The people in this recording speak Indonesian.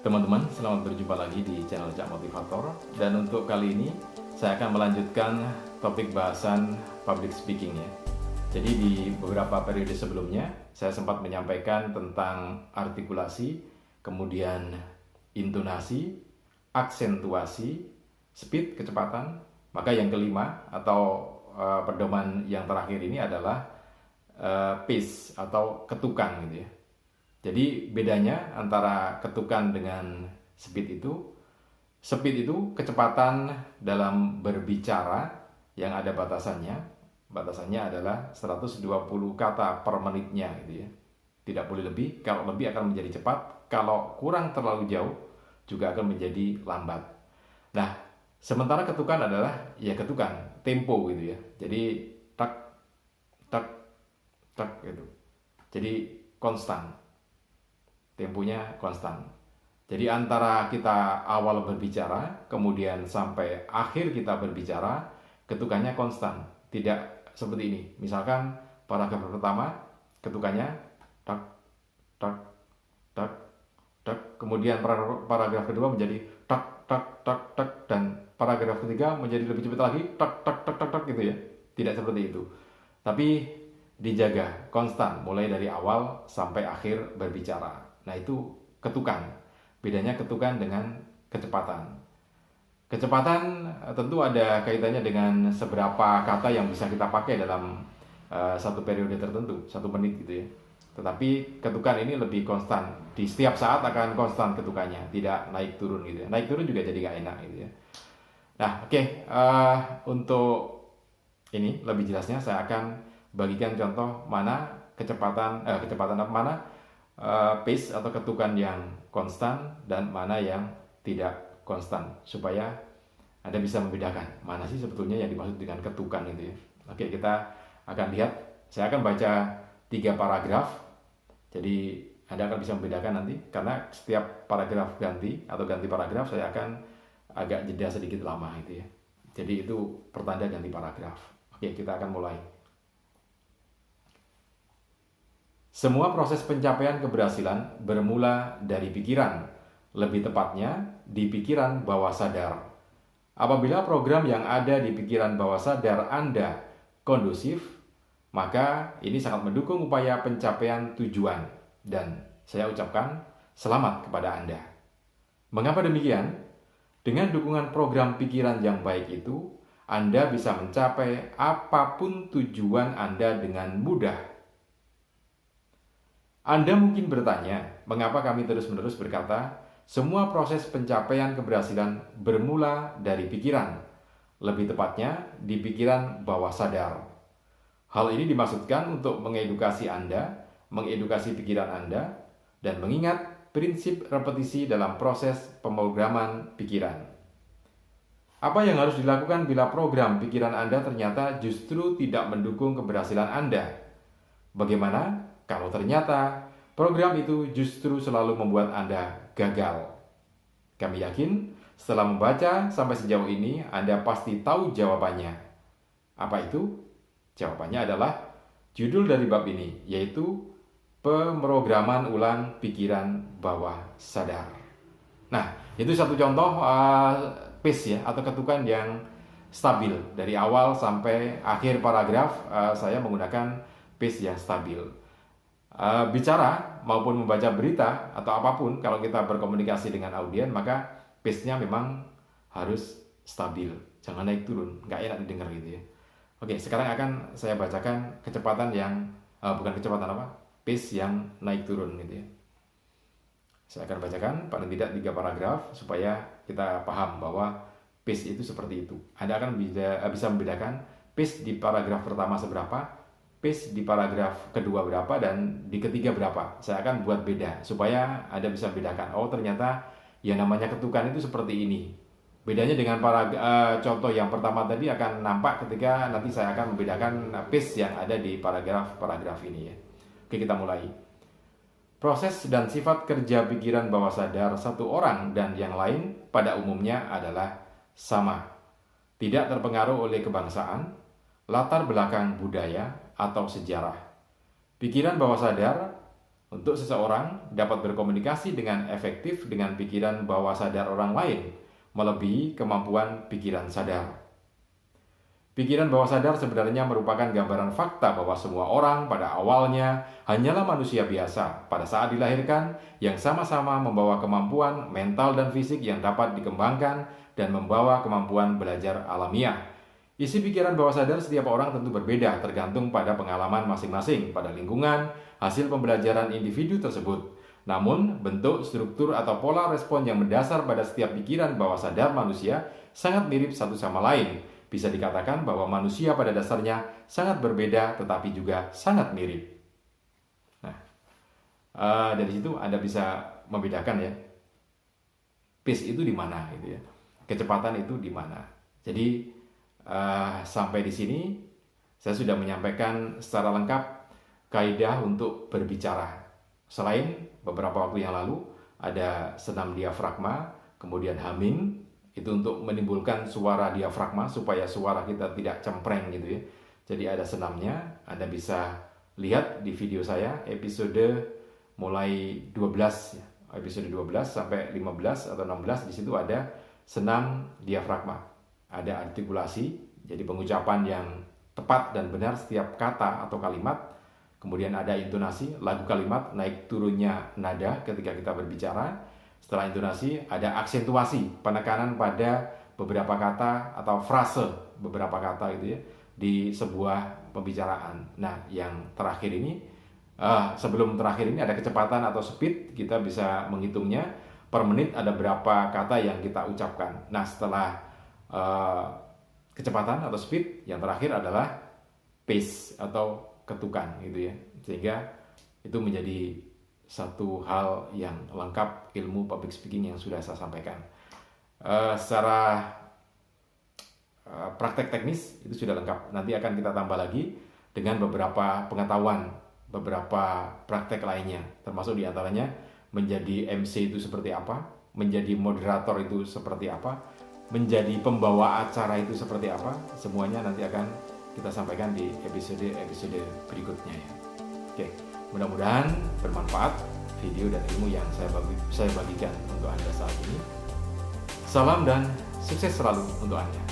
Teman-teman, selamat berjumpa lagi di channel Cak Motivator. Dan untuk kali ini, saya akan melanjutkan topik bahasan public speaking ya. Jadi di beberapa periode sebelumnya, saya sempat menyampaikan tentang artikulasi, kemudian intonasi, aksentuasi, speed, kecepatan. Maka yang kelima atau pedoman yang terakhir ini adalah pace atau ketukan gitu ya. Jadi bedanya antara ketukan dengan speed itu kecepatan dalam berbicara yang ada batasannya. Batasannya adalah 120 kata per menitnya gitu ya. Tidak boleh lebih, kalau lebih akan menjadi cepat, kalau kurang terlalu jauh juga akan menjadi lambat. Nah, sementara ketukan adalah ya ketukan, tempo gitu ya. Jadi tak tak tak gitu. Jadi konstan. Temponya konstan. Jadi antara kita awal berbicara, kemudian sampai akhir kita berbicara, ketukannya konstan. Tidak seperti ini. Misalkan paragraf pertama, ketukannya tak, tak, tak, tak. Kemudian paragraf kedua menjadi tak, tak, tak, tak. Dan paragraf ketiga menjadi lebih cepat lagi, tak, tak, tak, tak, tak gitu ya. Tidak seperti itu. Tapi dijaga konstan mulai dari awal sampai akhir berbicara. Nah itu ketukan. Bedanya ketukan dengan kecepatan. Kecepatan tentu ada kaitannya dengan seberapa kata yang bisa kita pakai dalam satu periode tertentu, 1 menit gitu ya. Tetapi ketukan ini lebih konstan. Di setiap saat akan konstan ketukannya, tidak naik turun gitu ya. Naik turun juga jadi gak enak gitu ya. Nah oke, untuk ini lebih jelasnya saya akan bagikan contoh mana kecepatan mana pace atau ketukan yang konstan dan mana yang tidak konstan, supaya Anda bisa membedakan mana sih sebetulnya yang dimaksud dengan ketukan itu ya. Oke, kita akan lihat. Saya akan baca 3 paragraf. Jadi Anda akan bisa membedakan nanti, karena setiap paragraf ganti atau ganti paragraf saya akan agak jeda sedikit lama itu ya. Jadi itu pertanda ganti paragraf. Oke, kita akan mulai. Semua proses pencapaian keberhasilan bermula dari pikiran, lebih tepatnya di pikiran bawah sadar. Apabila program yang ada di pikiran bawah sadar Anda kondusif, maka ini sangat mendukung upaya pencapaian tujuan, dan saya ucapkan selamat kepada Anda. Mengapa demikian? Dengan dukungan program pikiran yang baik itu, Anda bisa mencapai apapun tujuan Anda dengan mudah. Anda mungkin bertanya, mengapa kami terus-menerus berkata, semua proses pencapaian keberhasilan bermula dari pikiran, lebih tepatnya di pikiran bawah sadar. Hal ini dimaksudkan untuk mengedukasi Anda, mengedukasi pikiran Anda, dan mengingat prinsip repetisi dalam proses pemrograman pikiran. Apa yang harus dilakukan bila program pikiran Anda ternyata justru tidak mendukung keberhasilan Anda? Bagaimana kalau ternyata program itu justru selalu membuat Anda gagal? Kami yakin setelah membaca sampai sejauh ini, Anda pasti tahu jawabannya. Apa itu? Jawabannya adalah judul dari bab ini, yaitu pemrograman ulang pikiran bawah sadar. Nah, itu satu contoh pace ya, atau ketukan yang stabil. Dari awal sampai akhir paragraf, saya menggunakan pace yang stabil. Bicara maupun membaca berita atau apapun, kalau kita berkomunikasi dengan audien, maka pace-nya memang harus stabil, jangan naik turun, nggak enak didengar gitu ya. Oke, sekarang akan saya bacakan kecepatan yang bukan kecepatan pace yang naik turun gitu ya. Saya akan bacakan paling tidak 3 paragraf supaya kita paham bahwa pace itu seperti itu. Anda akan bisa membedakan pace di paragraf pertama seberapa, pace di paragraf kedua berapa, dan di ketiga berapa. Saya akan buat beda supaya Anda bisa membedakan. Oh, ternyata yang namanya ketukan itu seperti ini. Bedanya dengan contoh yang pertama tadi akan nampak ketika nanti saya akan membedakan pace yang ada di paragraf ini ya. Oke, kita mulai. Proses dan sifat kerja pikiran bawah sadar satu orang dan yang lain pada umumnya adalah sama. Tidak terpengaruh oleh kebangsaan, latar belakang budaya, atau sejarah. Pikiran bawah sadar untuk seseorang dapat berkomunikasi dengan efektif dengan pikiran bawah sadar orang lain, melebihi kemampuan pikiran sadar. Pikiran bawah sadar sebenarnya merupakan gambaran fakta bahwa semua orang pada awalnya hanyalah manusia biasa pada saat dilahirkan yang sama-sama membawa kemampuan mental dan fisik yang dapat dikembangkan dan membawa kemampuan belajar alamiah. Isi pikiran bawah sadar setiap orang tentu berbeda tergantung pada pengalaman masing-masing, pada lingkungan, hasil pembelajaran individu tersebut. Namun, bentuk, struktur, atau pola respon yang mendasar pada setiap pikiran bawah sadar manusia sangat mirip satu sama lain. Bisa dikatakan bahwa manusia pada dasarnya sangat berbeda tetapi juga sangat mirip. Nah, dari situ Anda bisa membedakan ya, pace itu di mana gitu ya, kecepatan itu di mana. Jadi sampai di sini saya sudah menyampaikan secara lengkap kaidah untuk berbicara. Selain beberapa waktu yang lalu ada senam diafragma, kemudian humming, itu untuk menimbulkan suara diafragma supaya suara kita tidak cempreng gitu ya. Jadi ada senamnya, Anda bisa lihat di video saya episode mulai 12 ya. Episode 12 sampai 15 atau 16, di situ ada senam diafragma. Ada artikulasi, jadi pengucapan yang tepat dan benar setiap kata atau kalimat. Kemudian ada intonasi, lagu kalimat, naik turunnya nada ketika kita berbicara. Setelah intonasi, ada aksentuasi, penekanan pada beberapa kata atau frase beberapa kata itu ya di sebuah pembicaraan. Nah, yang terakhir ini, sebelum terakhir ini ada kecepatan atau speed, kita bisa menghitungnya per menit ada berapa kata yang kita ucapkan. Nah, setelah kecepatan atau speed, yang terakhir adalah pace atau ketukan gitu ya. Sehingga itu menjadi satu hal yang lengkap ilmu public speaking yang sudah saya sampaikan. Secara praktek teknis itu sudah lengkap. Nanti akan kita tambah lagi dengan beberapa pengetahuan, beberapa praktek lainnya. Termasuk diantaranya menjadi MC itu seperti apa, menjadi moderator itu seperti apa, menjadi pembawa acara itu seperti apa. Semuanya nanti akan kita sampaikan di episode berikutnya ya. Oke. Mudah-mudahan bermanfaat video dan ilmu yang saya bagikan untuk Anda saat ini. Salam dan sukses selalu untuk Anda.